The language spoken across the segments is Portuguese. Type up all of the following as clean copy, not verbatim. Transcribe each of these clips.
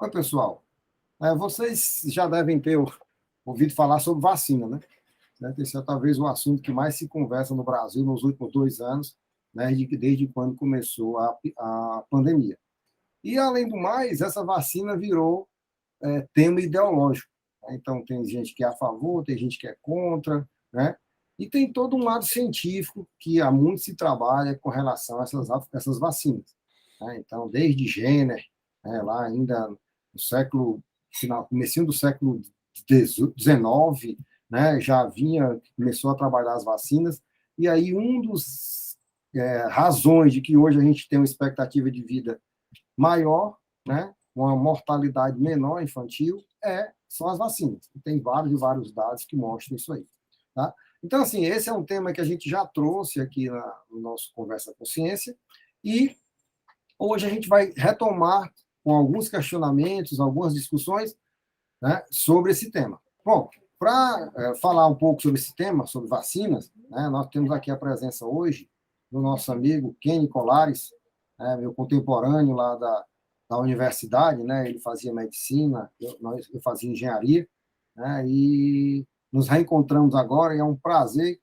Oi, pessoal. Vocês já devem ter ouvido falar sobre vacina, né? Esse é talvez o assunto que mais se conversa no Brasil nos últimos 2 anos, né, desde quando começou a pandemia. E, além do mais, essa vacina virou tema ideológico, né? Então, tem gente que é a favor, tem gente que é contra, né? E tem todo um lado científico que há muito se trabalha com relação a essas vacinas, né? Então, desde Jenner, né, lá ainda no comecinho do século XIX, né, começou a trabalhar as vacinas, e aí um dos razões de que hoje a gente tem uma expectativa de vida maior, né, uma mortalidade menor infantil, são as vacinas. Tem vários e vários dados que mostram isso aí. Tá? Então, assim, esse é um tema que a gente já trouxe aqui no nosso Conversa com Ciência, e hoje a gente vai retomar com alguns questionamentos, algumas discussões, né, sobre esse tema. Bom, para falar um pouco sobre esse tema, sobre vacinas, né, nós temos aqui a presença hoje do nosso amigo Kenny Colares, né, meu contemporâneo lá da universidade, né, ele fazia medicina, eu fazia engenharia, né, e nos reencontramos agora, e é um prazer,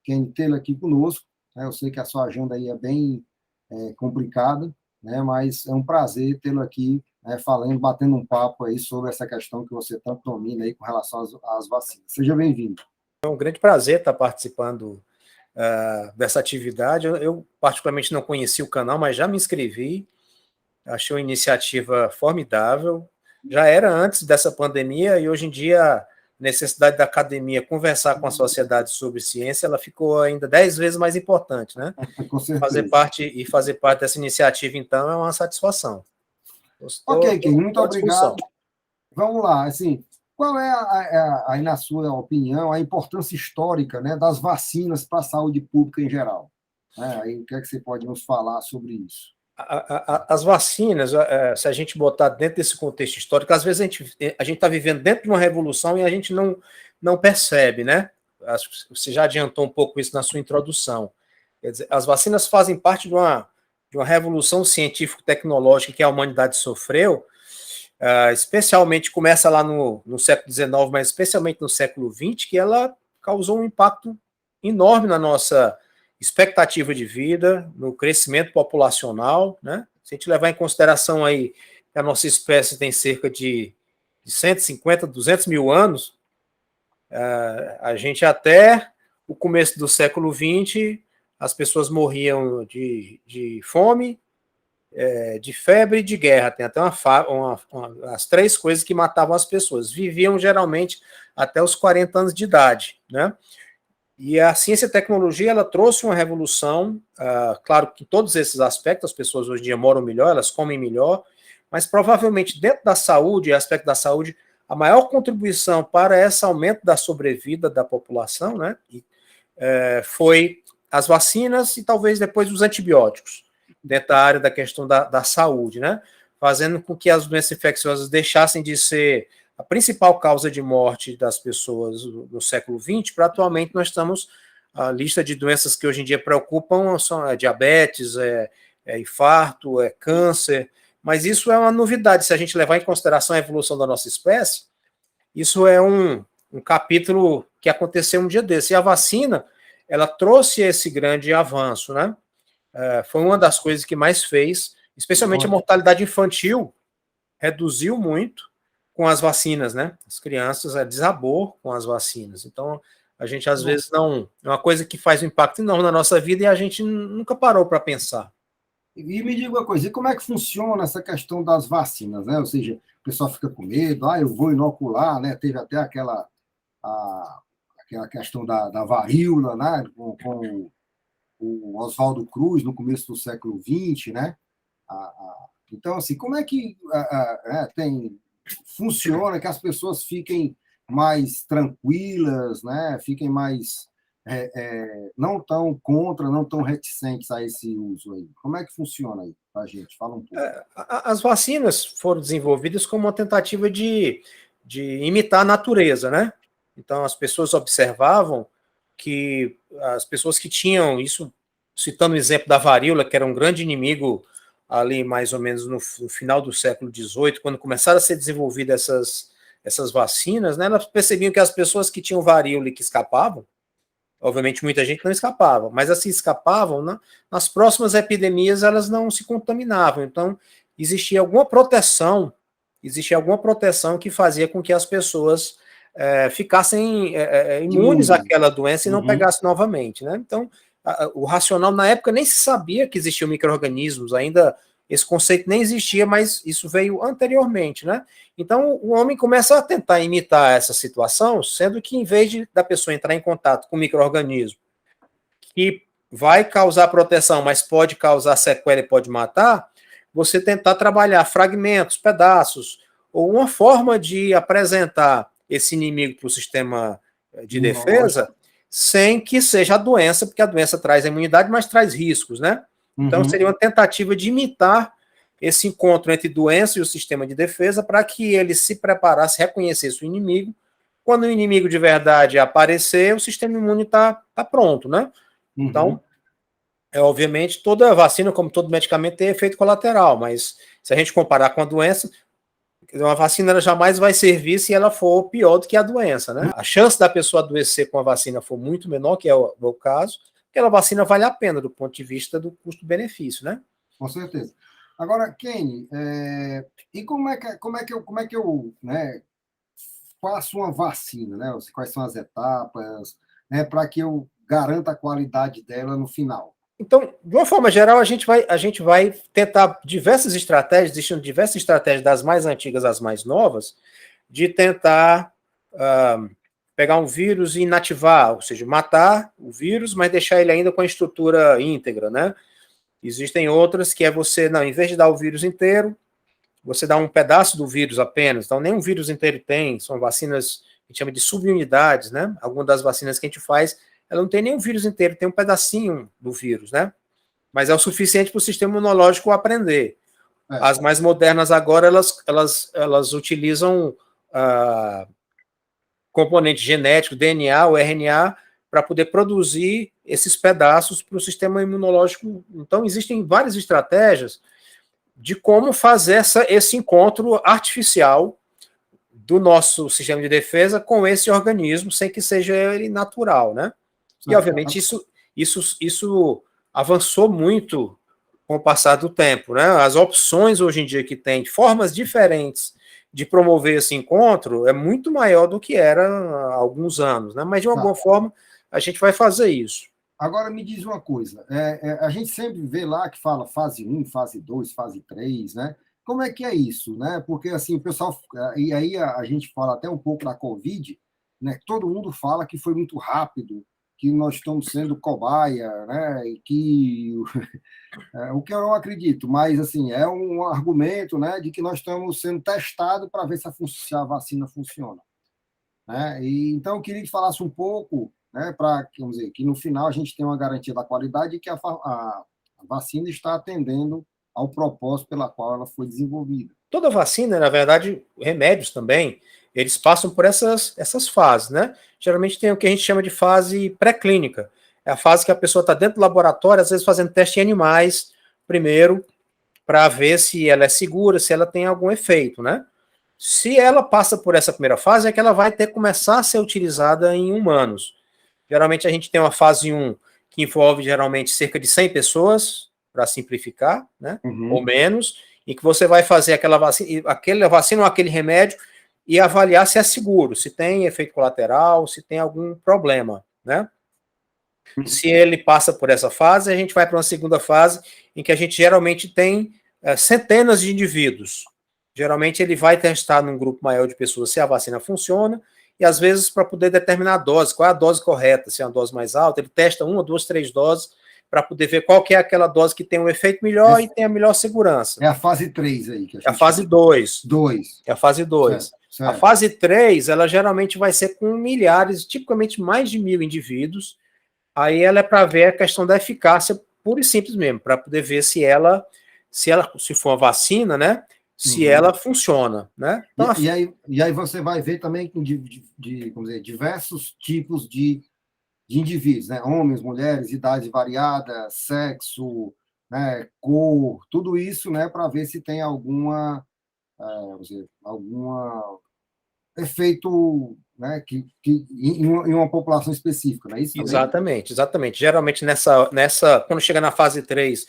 Kenny, tê-lo aqui conosco, né, eu sei que a sua agenda aí é bem complicada, né, mas é um prazer tê-lo aqui, né, batendo um papo aí sobre essa questão que você tanto domina aí com relação às vacinas. Seja bem-vindo. É um grande prazer estar participando dessa atividade. Eu, particularmente, não conheci o canal, mas já me inscrevi. Achei uma iniciativa formidável. Já era antes dessa pandemia e, hoje em dia, a necessidade da academia conversar com a sociedade sobre ciência, ela ficou ainda 10 vezes mais importante, né? Com certeza. Fazer parte dessa iniciativa, então, é uma satisfação. Ok, Ken, muito obrigado. Vamos lá, assim, qual é, aí, na sua opinião, a importância histórica, né, das vacinas para a saúde pública em geral? Aí, o que é que você pode nos falar sobre isso? As vacinas, se a gente botar dentro desse contexto histórico, às vezes a gente está vivendo dentro de uma revolução e a gente não percebe, né? Você já adiantou um pouco isso na sua introdução. Quer dizer, as vacinas fazem parte de uma revolução científico-tecnológica que a humanidade sofreu, especialmente, começa lá no século XIX, mas especialmente no século XX, que ela causou um impacto enorme na nossa expectativa de vida, no crescimento populacional, né? Se a gente levar em consideração aí que a nossa espécie tem cerca de 150, 200 mil anos, a gente até o começo do século XX, as pessoas morriam de fome, de febre e de guerra. Tem até as 3 coisas que matavam as pessoas. Viviam geralmente até os 40 anos de idade, né? E a ciência e a tecnologia, ela trouxe uma revolução, claro que em todos esses aspectos, as pessoas hoje em dia moram melhor, elas comem melhor, mas provavelmente dentro da saúde, aspecto da saúde, a maior contribuição para esse aumento da sobrevida da população, né, foi as vacinas e talvez depois os antibióticos, dentro da área da questão da saúde, né, fazendo com que as doenças infecciosas deixassem de ser a principal causa de morte das pessoas no século XX, para atualmente nós estamos, a lista de doenças que hoje em dia preocupam são diabetes, infarto, câncer, mas isso é uma novidade, se a gente levar em consideração a evolução da nossa espécie, isso é um capítulo que aconteceu um dia desse, e a vacina, ela trouxe esse grande avanço, né? Foi uma das coisas que mais fez, especialmente a mortalidade infantil, reduziu muito com as vacinas, né? As crianças desabou com as vacinas. Então, a gente às vezes não... É uma coisa que faz um impacto enorme na nossa vida e a gente nunca parou para pensar. E me diga uma coisa, e como é que funciona essa questão das vacinas, né? Ou seja, o pessoal fica com medo, eu vou inocular, né? Teve até aquela questão da varíola, né? Com o Oswaldo Cruz, no começo do século XX, né? Então, assim, como é que funciona que as pessoas fiquem mais tranquilas, né? Fiquem mais não tão contra, não tão reticentes a esse uso aí. Como é que funciona aí para a gente? Fala um pouco. As vacinas foram desenvolvidas como uma tentativa de imitar a natureza, né? Então, as pessoas observavam que as pessoas que tinham isso, citando o exemplo da varíola, que era um grande inimigo ali mais ou menos no final do século XVIII, quando começaram a ser desenvolvidas essas vacinas, né, elas percebiam que as pessoas que tinham varíola e que escapavam, obviamente muita gente não escapava, mas assim escapavam, né, nas próximas epidemias elas não se contaminavam, então existia alguma proteção que fazia com que as pessoas ficassem imunes àquela doença e não pegassem novamente, né? Então, o racional, na época, nem se sabia que existiam micro-organismos, ainda esse conceito nem existia, mas isso veio anteriormente, né? Então, o homem começa a tentar imitar essa situação, sendo que, em vez da pessoa entrar em contato com o micro-organismo, que vai causar proteção, mas pode causar sequela e pode matar, você tentar trabalhar fragmentos, pedaços, ou uma forma de apresentar esse inimigo para o sistema de defesa, sem que seja a doença, porque a doença traz a imunidade, mas traz riscos, né? Então, seria uma tentativa de imitar esse encontro entre doença e o sistema de defesa para que ele se preparasse, reconhecesse o inimigo. Quando o inimigo de verdade aparecer, o sistema imune está pronto, né? Então, obviamente, toda vacina, como todo medicamento, tem efeito colateral, mas se a gente comparar com a doença, uma vacina ela jamais vai servir se ela for pior do que a doença, né? A chance da pessoa adoecer com a vacina for muito menor, que é o caso, aquela vacina vale a pena do ponto de vista do custo-benefício, né? Com certeza. Agora, Kenny, e como é que eu, né, faço uma vacina, né? Quais são as etapas, né, para que eu garanta a qualidade dela no final? Então, de uma forma geral, a gente vai tentar diversas estratégias, existindo diversas estratégias das mais antigas às mais novas, de tentar pegar um vírus e inativar, ou seja, matar o vírus, mas deixar ele ainda com a estrutura íntegra, né? Existem outras que é você, não, em vez de dar o vírus inteiro, você dá um pedaço do vírus apenas, então nem um vírus inteiro tem, são vacinas que a gente chama de subunidades, né? Algumas das vacinas que a gente faz, ela não tem nem o vírus inteiro, tem um pedacinho do vírus, né? Mas é o suficiente para o sistema imunológico aprender. As mais modernas agora, elas utilizam componente genético, DNA ou RNA, para poder produzir esses pedaços para o sistema imunológico. Então, existem várias estratégias de como fazer esse encontro artificial do nosso sistema de defesa com esse organismo, sem que seja ele natural, né? E, obviamente, isso avançou muito com o passar do tempo, né? As opções hoje em dia que tem, formas diferentes de promover esse encontro, é muito maior do que era há alguns anos, né? Mas, de alguma forma, a gente vai fazer isso. Agora, me diz uma coisa, a gente sempre vê lá que fala fase 1, fase 2, fase 3, né? Como é que é isso, né? Porque, assim, o pessoal... E aí a gente fala até um pouco da Covid, né? Todo mundo fala que foi muito rápido, que nós estamos sendo cobaia, né? E que... o que eu não acredito, mas, assim, é um argumento, né? De que nós estamos sendo testados para ver se a vacina funciona, né? E, então, eu queria que falasse um pouco, né, para que no final a gente tenha uma garantia da qualidade e que a vacina está atendendo ao propósito pela qual ela foi desenvolvida. Toda vacina, na verdade, remédios também, eles passam por essas fases, né? Geralmente tem o que a gente chama de fase pré-clínica. É a fase que a pessoa está dentro do laboratório, às vezes fazendo teste em animais primeiro, para ver se ela é segura, se ela tem algum efeito, né? Se ela passa por essa primeira fase, é que ela vai ter que começar a ser utilizada em humanos. Geralmente a gente tem uma fase 1 que envolve geralmente cerca de 100 pessoas, para simplificar, né? Ou menos, em que você vai fazer aquela vacina ou aquele remédio e avaliar se é seguro, se tem efeito colateral, se tem algum problema, né? Se ele passa por essa fase, a gente vai para uma segunda fase em que a gente geralmente tem centenas de indivíduos. Geralmente ele vai testar num grupo maior de pessoas se a vacina funciona e às vezes para poder determinar a dose, qual é a dose correta, se é uma dose mais alta, ele testa 1, 2, 3 doses para poder ver qual que é aquela dose que tem um efeito melhor e tem a melhor segurança. É a fase 3 aí. Que a gente é a fase 2. 2. É a fase 2. A fase 3, ela geralmente vai ser com milhares, tipicamente mais de 1.000 indivíduos. Aí ela é para ver a questão da eficácia pura e simples mesmo, para poder ver se for uma vacina, né? Se ela funciona, né? Então, e aí você vai ver também vamos dizer, diversos tipos de indivíduos, né? Homens, mulheres, idade variada, sexo, né, cor, tudo isso, né, para ver se tem alguma, vamos dizer, alguma efeito, né, em uma população específica, não é isso também? Exatamente, exatamente. Geralmente quando chega na fase 3,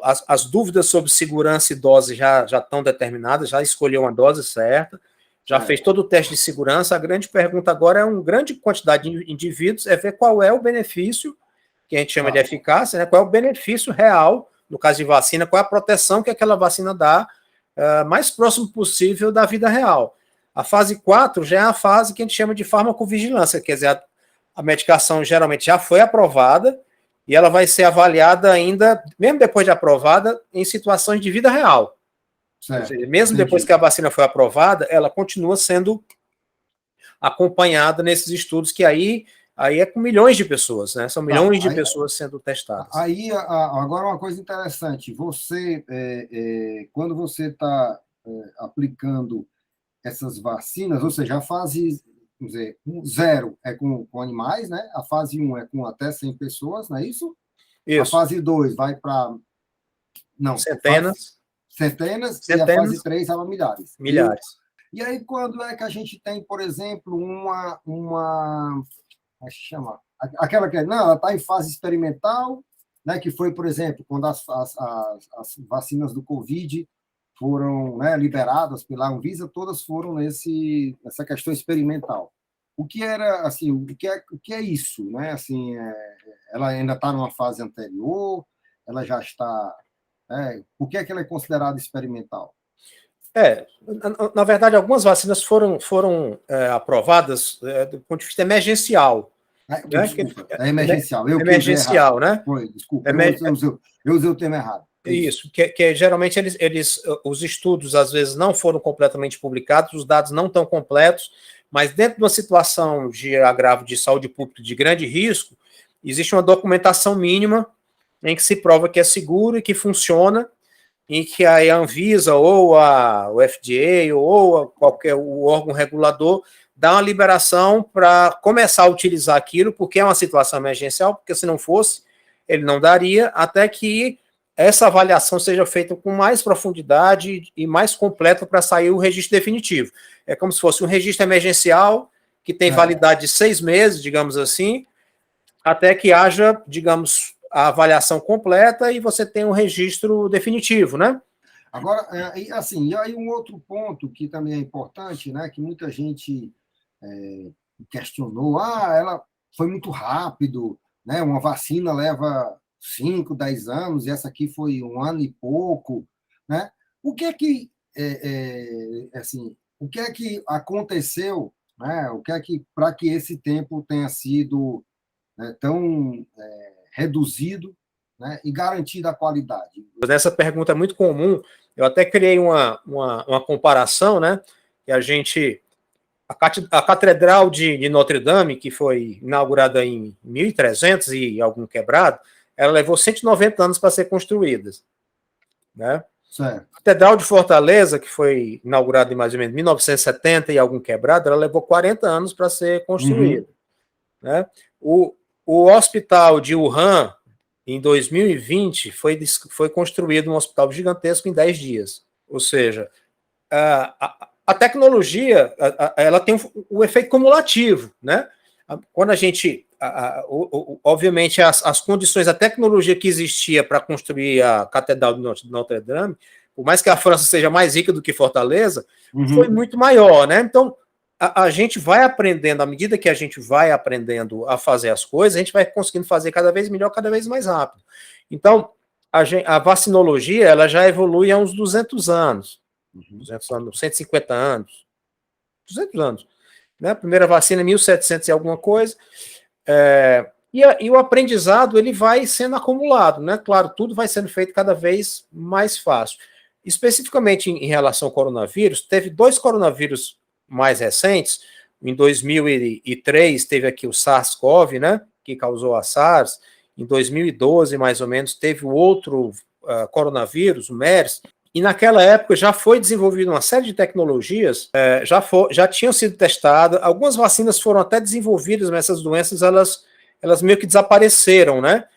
as dúvidas sobre segurança e dose já estão determinadas, já escolheu uma dose certa, já fez todo o teste de segurança. A grande pergunta agora é uma grande quantidade de indivíduos, é ver qual é o benefício, que a gente chama de eficácia, né? Qual é o benefício real, no caso de vacina, qual é a proteção que aquela vacina dá mais próximo possível da vida real. A fase 4 já é a fase que a gente chama de farmacovigilância, quer dizer, a medicação geralmente já foi aprovada e ela vai ser avaliada ainda, mesmo depois de aprovada, em situações de vida real. Certo, Seja, mesmo depois que a vacina foi aprovada, ela continua sendo acompanhada nesses estudos, que aí é com milhões de pessoas, né? São milhões de pessoas sendo testadas. Aí, agora uma coisa interessante, você, quando você está aplicando essas vacinas, ou seja, a fase, vamos dizer, 0 é com animais, né? A fase 1 é com até 100 pessoas, não é isso? Isso. A fase 2 vai para... Não. Centenas. Centenas. E a fase 3 vai para milhares. Milhares. E aí, quando é que a gente tem, por exemplo, uma como é que chama? Aquela que não, ela está em fase experimental, né? Que foi, por exemplo, quando as vacinas do Covid foram, né, liberadas pela Anvisa, todas foram nessa questão experimental. O que era, assim, o que é isso, né? Assim, ela ainda está numa fase anterior, ela já está, por que é que ela é considerada experimental? Na verdade, algumas vacinas foram aprovadas do ponto de vista emergencial. Desculpa, é emergencial. Emergencial, né? Foi, desculpa, eu usei o termo errado. Isso, que geralmente os estudos às vezes não foram completamente publicados, os dados não estão completos, mas dentro de uma situação de agravo de saúde pública de grande risco, existe uma documentação mínima em que se prova que é seguro e que funciona, em que a Anvisa ou o FDA ou o órgão regulador dá uma liberação para começar a utilizar aquilo, porque é uma situação emergencial, porque se não fosse, ele não daria, até que essa avaliação seja feita com mais profundidade e mais completa para sair o registro definitivo. É como se fosse um registro emergencial que tem validade de 6 meses, digamos assim, até que haja, digamos, a avaliação completa e você tem um registro definitivo, né? Agora, assim, e aí um outro ponto que também é importante, né, que muita gente questionou, ela foi muito rápido, né, uma vacina leva 5, 10 anos, e essa aqui foi 1 ano e pouco, né? O que é que, assim, o que é que aconteceu, né? O que é que, para que esse tempo tenha sido, né, tão reduzido, né, e garantido a qualidade? Essa pergunta é muito comum. Eu até criei uma comparação, né? Que a Catedral de Notre Dame, que foi inaugurada em 1300 e algum quebrado, ela levou 190 anos para ser construída, né? Certo. A Catedral de Fortaleza, que foi inaugurada em mais ou menos 1970 e algum quebrado, ela levou 40 anos para ser construída, né? O hospital de Wuhan, em 2020, foi construído um hospital gigantesco em 10 dias. Ou seja, a tecnologia ela tem o efeito cumulativo, né? Quando a gente, obviamente, as condições, a tecnologia que existia para construir a Catedral de Notre Dame, por mais que a França seja mais rica do que Fortaleza, foi muito maior, né? Então, a gente vai aprendendo, à medida que a gente vai aprendendo a fazer as coisas, a gente vai conseguindo fazer cada vez melhor, cada vez mais rápido. Então, a vacinologia, ela já evolui há uns 200 anos, 200 anos, 150 anos, 200 anos. Né? A primeira vacina em 1700 e alguma coisa. E o aprendizado, ele vai sendo acumulado, né? Claro, tudo vai sendo feito cada vez mais fácil. Especificamente em relação ao coronavírus, teve 2 coronavírus mais recentes. Em 2003 teve aqui o SARS-CoV, né, que causou a SARS. Em 2012, mais ou menos, teve o outro coronavírus, o MERS. E naquela época já foi desenvolvida uma série de tecnologias, já tinham sido testadas, algumas vacinas foram até desenvolvidas, mas essas doenças elas meio que desapareceram, né?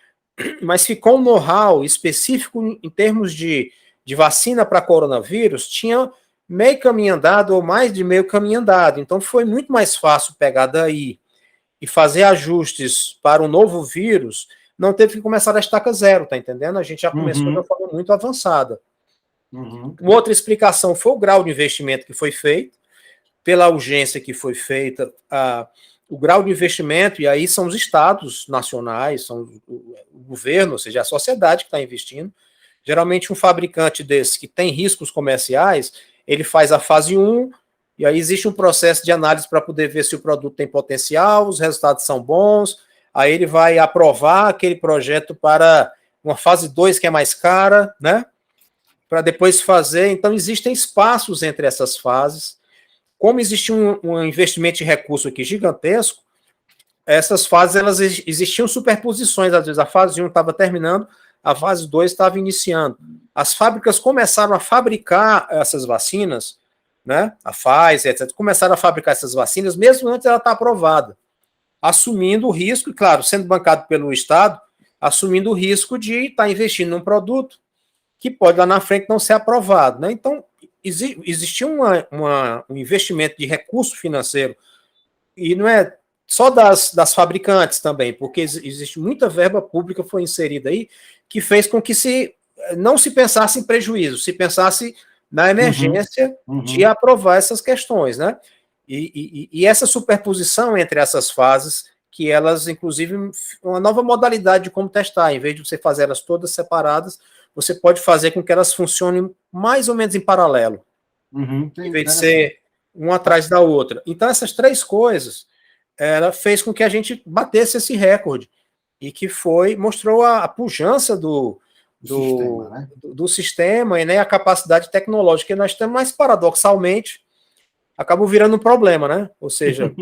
mas ficou um know-how específico em termos de vacina para coronavírus, tinha meio caminho andado ou mais de meio caminho andado. Então foi muito mais fácil pegar daí e fazer ajustes para um novo vírus, não teve que começar da estaca zero, tá entendendo? A gente já começou de uma forma muito avançada. Uma outra explicação foi o grau de investimento que foi feito, pela urgência que foi feita, o grau de investimento, e aí são os estados nacionais, são o governo, ou seja, a sociedade que está investindo. Geralmente um fabricante desse que tem riscos comerciais, ele faz a fase 1, e aí existe um processo de análise para poder ver se o produto tem potencial, os resultados são bons, aí ele vai aprovar aquele projeto para uma fase 2 que é mais cara, né? Para depois fazer. Então existem espaços entre essas fases. Como existe um investimento de recurso aqui gigantesco, essas fases elas existiam superposições, às vezes a fase 1 estava terminando, a fase 2 estava iniciando. As fábricas começaram a fabricar essas vacinas, né? A Pfizer, etc., começaram a fabricar essas vacinas, mesmo antes ela estar aprovada, assumindo o risco, e claro, sendo bancado pelo Estado, assumindo o risco de estar investindo num produto que pode lá na frente não ser aprovado, né? Então, existia um investimento de recurso financeiro, e não é só das fabricantes também, porque existe muita verba pública foi inserida aí, que fez com que não se pensasse em prejuízo, se pensasse na emergência de aprovar essas questões, né? E essa superposição entre essas fases, que elas, inclusive, uma nova modalidade de como testar, em vez de você fazer elas todas separadas, você pode fazer com que elas funcionem mais ou menos em paralelo, em vez de ser uma atrás da outra. Então, essas três coisas, ela fez com que a gente batesse esse recorde, e que mostrou a pujança do sistema, né, a capacidade tecnológica que nós temos, mas, paradoxalmente, acabou virando um problema, né? Ou seja,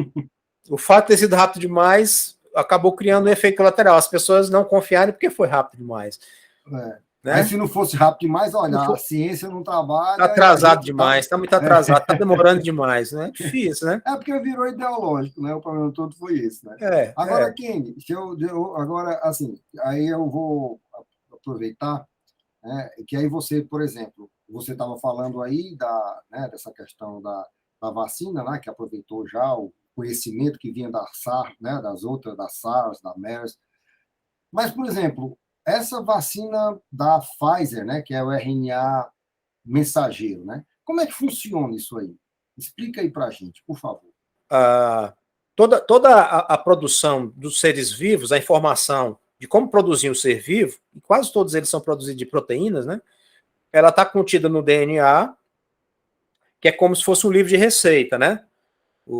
o fato de ter sido rápido demais acabou criando um efeito colateral. As pessoas não confiaram porque foi rápido demais. Né? Mas se não fosse rápido demais, olha, a ciência não trabalha. Está atrasado demais, está muito atrasado, está demorando demais, né? Difícil, né? É porque virou ideológico, né? O problema todo foi esse, né? Agora, Kenny, agora, assim, aí eu vou aproveitar, né, que aí você, por exemplo, você estava falando aí dessa questão da vacina, né, que aproveitou já o conhecimento que vinha da SARS, né, das outras, da SARS, da MERS. Mas, por exemplo, essa vacina da Pfizer, né, que é o RNA mensageiro, né? Como é que funciona isso aí? Explica aí para a gente, por favor. Toda a produção dos seres vivos, a informação de como produzir um ser vivo, e quase todos eles são produzidos de proteínas, né? Ela está contida no DNA, que é como se fosse um livro de receita, né?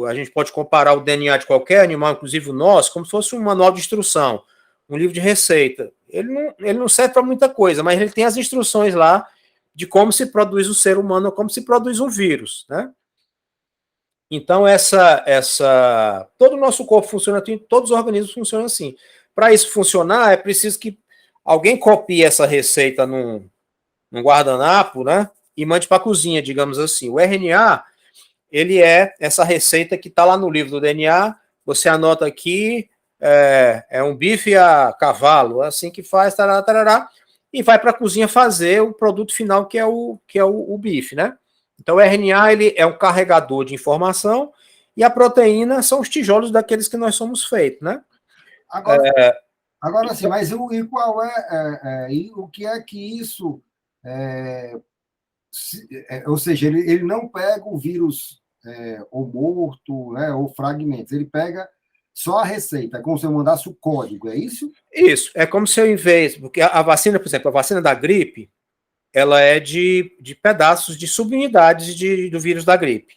A gente pode comparar o DNA de qualquer animal, inclusive o nosso, como se fosse um manual de instrução, um livro de receita. Ele não serve para muita coisa, mas ele tem as instruções lá de como se produz o ser humano, como se produz um vírus, né? Então, todo o nosso corpo funciona assim, todos os organismos funcionam assim. Para isso funcionar, é preciso que alguém copie essa receita num guardanapo, né? E mande para a cozinha, digamos assim. O RNA, ele é essa receita que está lá no livro do DNA, você anota aqui, é um bife a cavalo, assim que faz, tarará, tarará, e vai para a cozinha fazer o produto final, que é o bife, né? Então, o RNA ele é um carregador de informação, e a proteína são os tijolos daqueles que nós somos feitos, né? Agora sim, mas e qual e o que é que isso... ou seja, ele não pega o vírus ou morto, né, ou fragmentos, ele pega só a receita, é como se eu mandasse o código, é isso? Isso, é como se eu, porque a vacina, por exemplo, a vacina da gripe, ela é de pedaços de subunidades do vírus da gripe.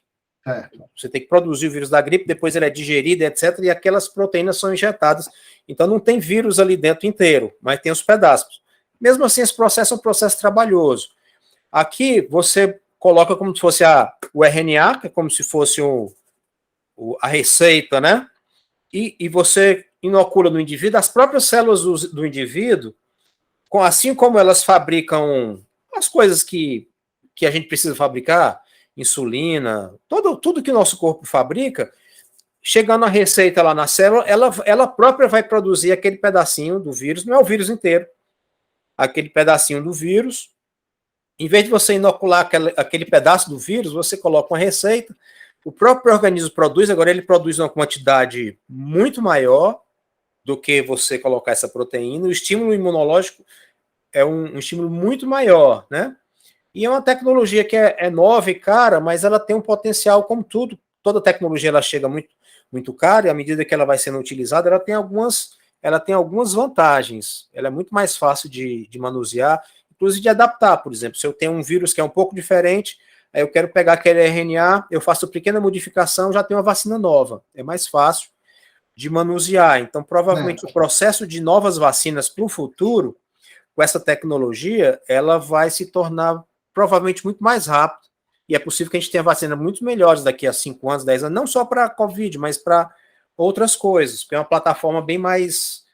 Você tem que produzir o vírus da gripe, depois ele é digerido, etc., e aquelas proteínas são injetadas. Então não tem vírus ali dentro inteiro, mas tem os pedaços. Mesmo assim, esse processo é um processo trabalhoso. Aqui você coloca como se fosse o RNA, que é como se fosse a receita, né? E você inocula no indivíduo as próprias células do indivíduo, assim como elas fabricam as coisas que a gente precisa fabricar, insulina, tudo que o nosso corpo fabrica, chegando a receita lá na célula, ela própria vai produzir aquele pedacinho do vírus, não é o vírus inteiro, aquele pedacinho do vírus. Em vez de você inocular aquele pedaço do vírus, você coloca uma receita, o próprio organismo produz, agora ele produz uma quantidade muito maior do que você colocar essa proteína, o estímulo imunológico é um estímulo muito maior, né? E é uma tecnologia que é nova e cara, mas ela tem um potencial, como tudo, toda tecnologia ela chega muito cara, e à medida que ela vai sendo utilizada, ela tem algumas vantagens. Ela é muito mais fácil de manusear, inclusive de adaptar. Por exemplo, se eu tenho um vírus que é um pouco diferente, aí eu quero pegar aquele RNA, eu faço pequena modificação, já tenho uma vacina nova. É mais fácil de manusear. Então, provavelmente, o processo de novas vacinas para o futuro, com essa tecnologia, ela vai se tornar provavelmente muito mais rápido. E é possível que a gente tenha vacinas muito melhores daqui a 5 anos, 10 anos, não só para a Covid, mas para outras coisas, porque é uma plataforma bem mais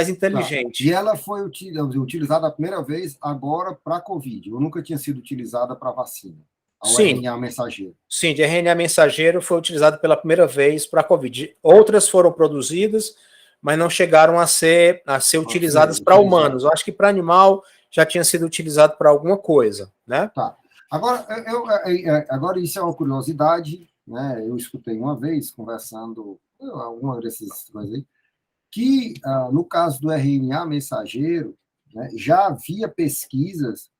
inteligente. E ela foi utilizada a primeira vez agora para a Covid, ou nunca tinha sido utilizada para vacina? Sim, RNA mensageiro. Sim, de RNA mensageiro foi utilizado pela primeira vez para a Covid. Outras foram produzidas, mas não chegaram a ser utilizadas para humanos. Eu acho que para animal já tinha sido utilizado para alguma coisa, né? Tá. Agora, agora isso é uma curiosidade, né? Eu escutei uma vez, conversando, alguma dessas coisas aí, que no caso do RNA mensageiro, né, já havia pesquisas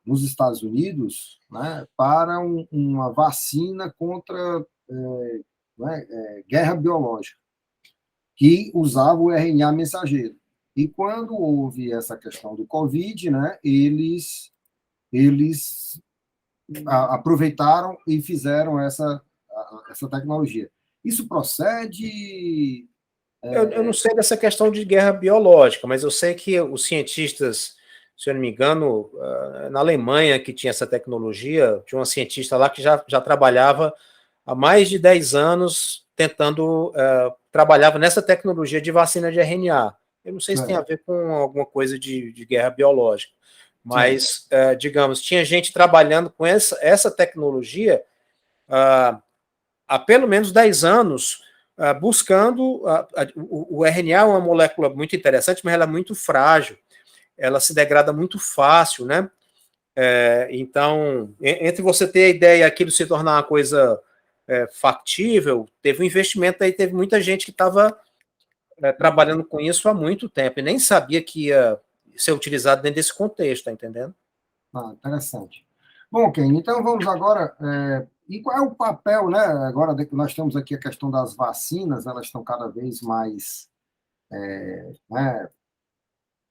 nos Estados Unidos, né, para uma vacina contra guerra biológica, que usava o RNA mensageiro. E quando houve essa questão do Covid, né, eles aproveitaram e fizeram essa tecnologia. Isso procede? Eu não sei dessa questão de guerra biológica, mas eu sei que os cientistas, se eu não me engano, na Alemanha, que tinha essa tecnologia, tinha uma cientista lá que já trabalhava há mais de 10 anos tentando, trabalhava nessa tecnologia de vacina de RNA. Eu não sei se tem a ver com alguma coisa de guerra biológica, mas, digamos, tinha gente trabalhando com essa tecnologia há pelo menos 10 anos, buscando. O RNA é uma molécula muito interessante, mas ela é muito frágil, ela se degrada muito fácil, né? Então, entre você ter a ideia e aquilo se tornar uma coisa factível, teve um investimento aí, teve muita gente que estava trabalhando com isso há muito tempo e nem sabia que ia ser utilizado dentro desse contexto, tá entendendo? Interessante. Bom, Ken, então vamos agora. E qual é o papel, né? Agora que nós temos aqui a questão das vacinas, elas estão cada vez mais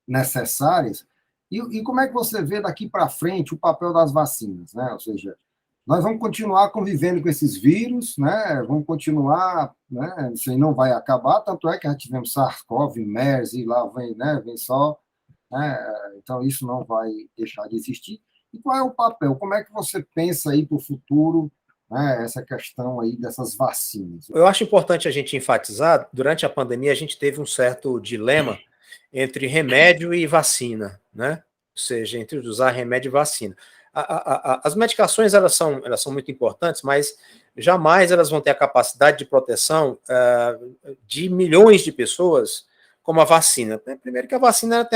necessárias. E como é que você vê daqui para frente o papel das vacinas, né? Ou seja, nós vamos continuar convivendo com esses vírus, né? Vamos continuar, né? Isso aí não vai acabar, tanto é que já tivemos SARS-CoV, MERS, e lá vem, né? Vem só, né? Então isso não vai deixar de existir. E qual é o papel? Como é que você pensa aí para o futuro, né? Essa questão aí dessas vacinas? Eu acho importante a gente enfatizar, durante a pandemia a gente teve um certo dilema entre remédio e vacina, né? Ou seja, entre usar remédio e vacina. As medicações elas são muito importantes, mas jamais elas vão ter a capacidade de proteção de milhões de pessoas como a vacina. Primeiro que a vacina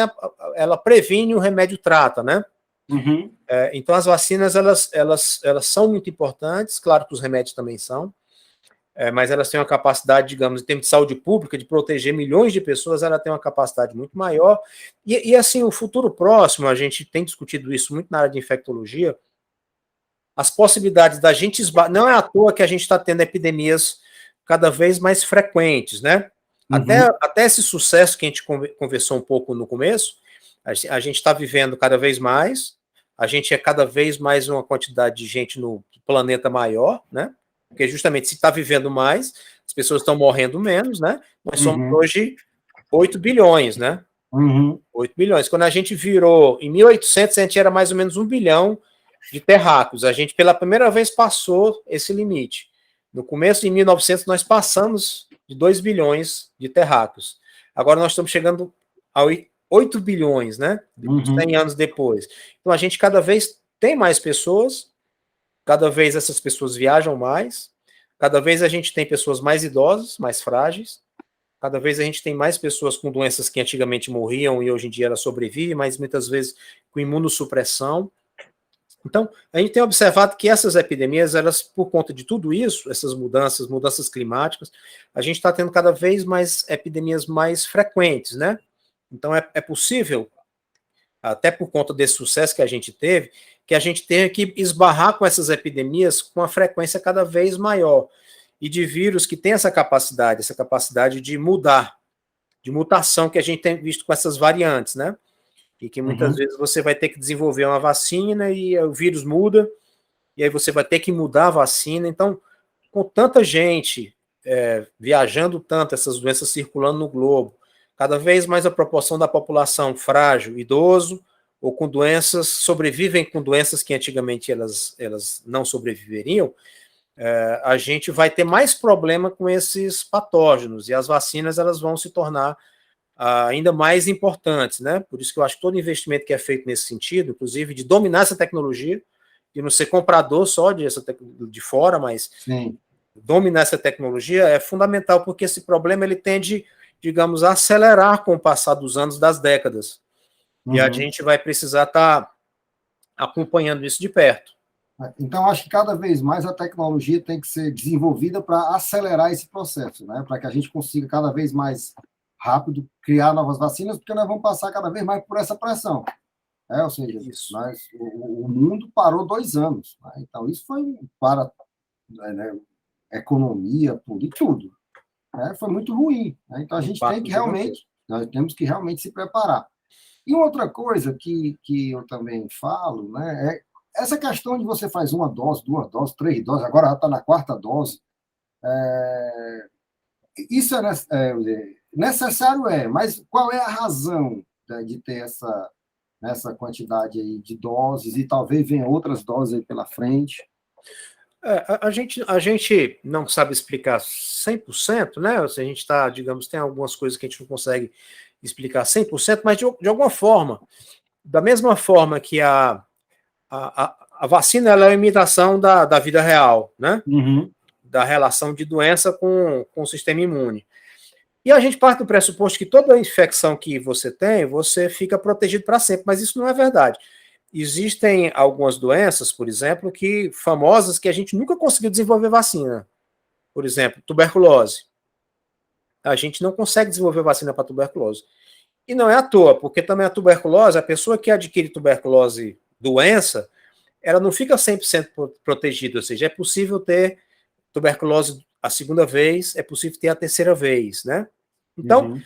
ela previne, o remédio trata, né? Uhum. Então as vacinas elas são muito importantes, claro que os remédios também são. Mas elas têm uma capacidade, digamos, em termos de saúde pública, de proteger milhões de pessoas, ela tem uma capacidade muito maior. E assim, o futuro próximo, a gente tem discutido isso muito na área de infectologia, as possibilidades da gente não é à toa que a gente está tendo epidemias cada vez mais frequentes, né? Uhum. Até esse sucesso que a gente conversou um pouco no começo, a gente está vivendo cada vez mais, a gente é cada vez mais uma quantidade de gente no planeta maior, né? Porque justamente se está vivendo mais, as pessoas estão morrendo menos, né? Nós somos hoje 8 bilhões, né? 8 bilhões. Quando a gente virou, em 1800, a gente era mais ou menos 1 bilhão de terráqueos. A gente, pela primeira vez, passou esse limite. No começo de 1900, nós passamos de 2 bilhões de terráqueos. Agora nós estamos chegando a 8 bilhões, né? 100 anos depois. Então a gente cada vez tem mais pessoas, cada vez essas pessoas viajam mais, Cada vez a gente tem pessoas mais idosas, mais frágeis, cada vez a gente tem mais pessoas com doenças que antigamente morriam e hoje em dia elas sobrevivem, mas muitas vezes com imunossupressão. Então, a gente tem observado que essas epidemias, elas, por conta de tudo isso, essas mudanças climáticas, a gente está tendo cada vez mais epidemias mais frequentes, né? Então, é possível, até por conta desse sucesso que a gente teve, que a gente tenha que esbarrar com essas epidemias com uma frequência cada vez maior, e de vírus que tem essa capacidade de mudar, de mutação que a gente tem visto com essas variantes, né? E que muitas vezes você vai ter que desenvolver uma vacina e o vírus muda, e aí você vai ter que mudar a vacina. Então, com tanta gente viajando tanto, essas doenças circulando no globo, cada vez mais a proporção da população frágil, idoso, ou com doenças, sobrevivem com doenças que antigamente elas não sobreviveriam, a gente vai ter mais problema com esses patógenos, e as vacinas elas vão se tornar ainda mais importantes, né? Por isso que eu acho que todo investimento que é feito nesse sentido, inclusive de dominar essa tecnologia, de não ser comprador só de fora, mas sim, dominar essa tecnologia é fundamental, porque esse problema ele tende, digamos, a acelerar com o passar dos anos, das décadas. E a gente vai precisar estar acompanhando isso de perto. Então, acho que cada vez mais a tecnologia tem que ser desenvolvida para acelerar esse processo, né? Para que a gente consiga cada vez mais rápido criar novas vacinas, porque nós vamos passar cada vez mais por essa pressão. Ou seja, o mundo parou 2 anos. Né? Então, isso foi para economia, tudo. Né? Foi muito ruim. Né? Então, a gente tem que realmente, nós temos que realmente se preparar. E outra coisa que eu também falo, né, é essa questão de você faz 1 dose, 2 doses, 3 doses, agora já está na 4ª dose. Isso é necessário, mas qual é a razão de ter essa quantidade aí de doses e talvez venha outras doses aí pela frente? A gente não sabe explicar 100%, né? A gente está, digamos, tem algumas coisas que a gente não consegue explicar 100%, mas de alguma forma, da mesma forma que a vacina ela é uma imitação da vida real, né? Da relação de doença com o sistema imune. E a gente parte do pressuposto que toda infecção que você tem, você fica protegido para sempre, mas isso não é verdade. Existem algumas doenças, por exemplo, famosas, que a gente nunca conseguiu desenvolver vacina. Por exemplo, tuberculose. A gente não consegue desenvolver vacina para tuberculose. E não é à toa, porque também a tuberculose, a pessoa que adquire tuberculose doença, ela não fica 100% protegida, ou seja, é possível ter tuberculose a 2ª vez, é possível ter a 3ª vez, né? Então,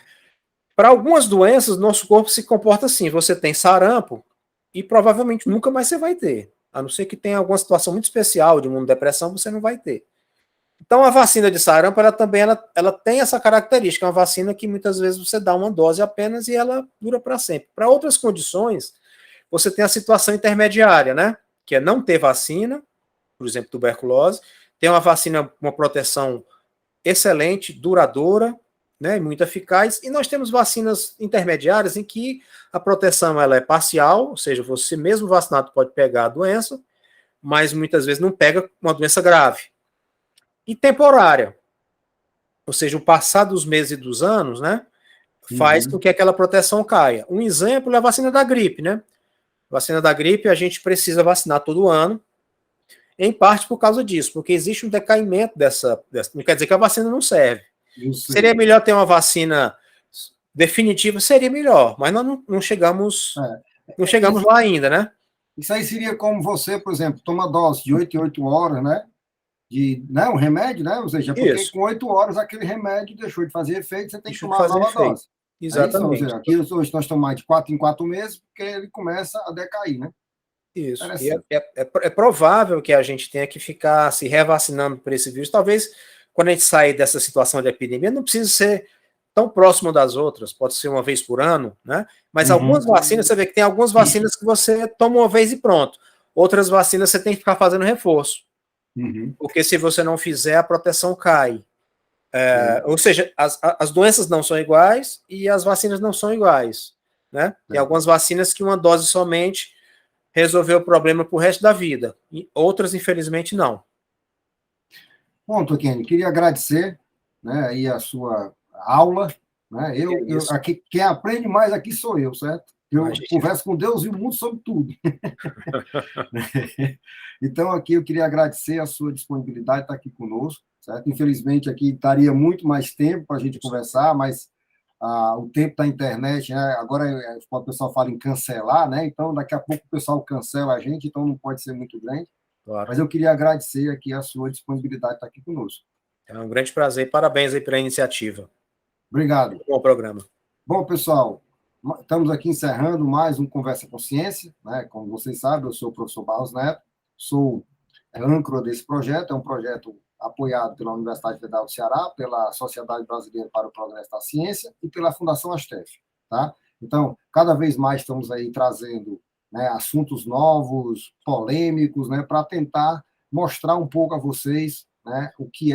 para algumas doenças, nosso corpo se comporta assim, você tem sarampo e provavelmente nunca mais você vai ter, a não ser que tenha alguma situação muito especial de imunodepressão, você não vai ter. Então, a vacina de sarampo, ela tem essa característica, é uma vacina que muitas vezes você dá 1 dose apenas e ela dura para sempre. Para outras condições, você tem a situação intermediária, né? Que é não ter vacina, por exemplo, tuberculose, tem uma vacina, uma proteção excelente, duradoura, né, muito eficaz, e nós temos vacinas intermediárias em que a proteção ela é parcial, ou seja, você mesmo vacinado pode pegar a doença, mas muitas vezes não pega uma doença grave. E temporária, ou seja, o passar dos meses e dos anos, né, faz com que aquela proteção caia. Um exemplo é a vacina da gripe, né? A vacina da gripe a gente precisa vacinar todo ano, em parte por causa disso, porque existe um decaimento dessa não quer dizer que a vacina não serve. Seria melhor ter uma vacina definitiva, seria melhor, mas nós não chegamos, não chegamos lá ainda, né? Isso aí seria como você, por exemplo, toma dose de 8 em 8 horas, né? Um remédio, né? Ou seja, porque com 8 horas aquele remédio deixou de fazer efeito, você tem que tomar a nova dose. Exatamente. Seja, aqui hoje nós tomamos de 4 em 4 meses, porque ele começa a decair, né? Isso. E é provável que a gente tenha que ficar se revacinando por esse vírus. Talvez, quando a gente sair dessa situação de epidemia, não precisa ser tão próximo das outras, pode ser 1 vez por ano, né? Mas algumas vacinas, você vê que tem algumas vacinas que você toma 1 vez e pronto. Outras vacinas você tem que ficar fazendo reforço. Porque se você não fizer, a proteção cai. Ou seja, as doenças não são iguais e as vacinas não são iguais, né? Tem algumas vacinas que 1 dose somente resolveu o problema para o resto da vida. E outras, infelizmente, não. Bom, Toquinho, queria agradecer, né, aí a sua aula, né? Aqui, quem aprende mais aqui sou eu, certo? Eu Imagina. converso com Deus e o mundo sobre tudo. Então, aqui eu queria agradecer a sua disponibilidade de estar aqui conosco, certo? Infelizmente, aqui estaria muito mais tempo para a gente conversar, mas o tempo da internet, né? Agora o pessoal fala em cancelar, né? Então, daqui a pouco o pessoal cancela a gente, então não pode ser muito grande. Claro. Mas eu queria agradecer aqui a sua disponibilidade de estar aqui conosco. É um grande prazer. Parabéns aí pela iniciativa. Obrigado. Bom programa. Bom, pessoal, estamos aqui encerrando mais um Conversa com Ciência, né? Como vocês sabem, eu sou o professor Barros Neto, sou âncora desse projeto, é um projeto apoiado pela Universidade Federal do Ceará, pela Sociedade Brasileira para o Progresso da Ciência e pela Fundação Astef, tá? Então, cada vez mais estamos aí trazendo, né, assuntos novos, polêmicos, né, para tentar mostrar um pouco a vocês, né, o que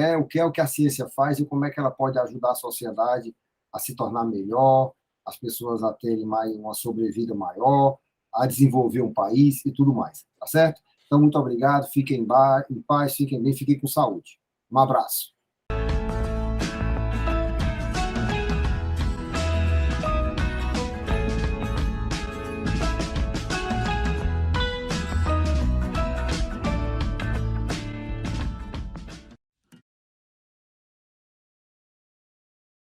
a ciência faz e como é que ela pode ajudar a sociedade a se tornar melhor, as pessoas a terem uma sobrevida maior, a desenvolver um país e tudo mais, tá certo? Então, muito obrigado, fiquem em paz, fiquem bem, fiquem com saúde. Um abraço.